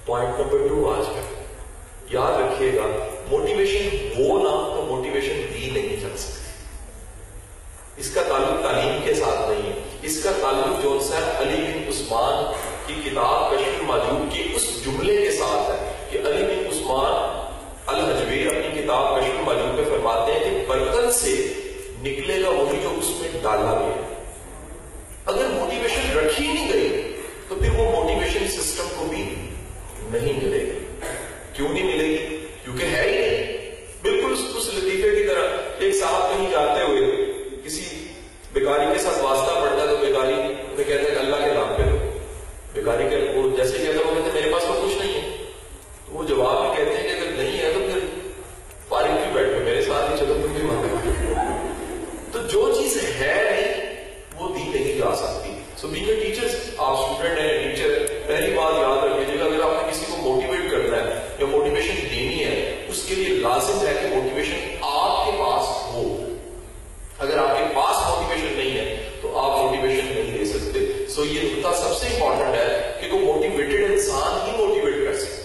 Point number 2 آج کا یاد رکھیے گا، موٹیویشن ہو نہ تو موٹیویشن دی نہیں جا سکتی. اس کا تعلق تعلیم کے ساتھ نہیں ہے، اس کا تعلق جو صاحب علی بن عثمان کی کتاب کشف المعجوب کے اس جملے کے ساتھ ہے کہ علی بن عثمان الحجوی اپنی کتاب کشف المعجوب میں فرماتے ہیں کہ برتن سے نکلے گا وہی جو اس میں ڈالا گیا. اگر موٹیویشن رکھی نہیں گئی تو پھر وہ موٹیویشن سسٹم کو بھی نہیں ملے گی. کیوں نہیں ملے گی؟ کیونکہ ہے ہی نہیں. بالکل اس لطیفے کی طرح ایک صاحب کہیں جاتے ہوئے کسی بیکاری کے ساتھ واسطہ پڑتا ہے تو بیکاری میں کہتے ہیں کہ اللہ کے نام پہ دو. بیکاری کے وہ جیسے کہتا ہے وہ کہتے ہیں میرے پاس تو کچھ نہیں ہے. تو وہ جواب میں کہتے ہیں کہ اگر نہیں ہے تو پھر فارغ کیوں بیٹھے میرے ساتھ ہی چلو تم بھی مانگو. تو جو چیز ہے نہیں وہ دی نہیں جا سکتی. سو بینگ اے ٹیچر، آپ اسٹوڈنٹ ہیں، ٹیچر، پہلی بات یاد رکھیے گا اگر آپ نے کسی کو موٹیویٹ کرنا ہے یا موٹیویشن دینی ہے اس کے لیے لازم ہے کہ موٹیویشن آپ کے پاس ہو. اگر آپ کے پاس موٹیویشن نہیں ہے تو آپ موٹیویشن نہیں دے سکتے. سو یہ نقطہ سب سے امپورٹنٹ ہے کہ کوئی موٹیویٹڈ انسان ہی موٹیویٹ کر سکتے.